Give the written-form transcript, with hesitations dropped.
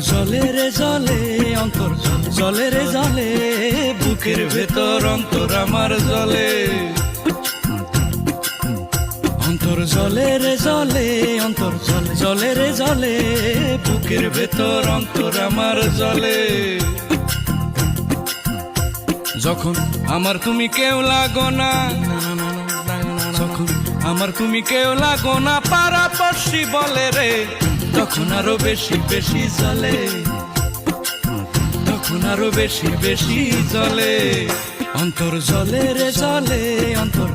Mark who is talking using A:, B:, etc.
A: জলে রে জলে, অন্তর জলে রে জলে, বুকের ভেতর অন্তর আমার জলে। অন্তর জলে রে জলে, অন্তর জলে রে জলে, বুকের ভেতর অন্তর আমার জলে। যখন আমার তুমি কেউ লাগো না, যখন আমার তুমি কেউ লাগো না, পাড়াপড়শি বলে রে তখন আরো বেশি বেশি জলে, তখন আরো বেশি বেশি জলে। অন্তর জলে রে জলে, অন্তর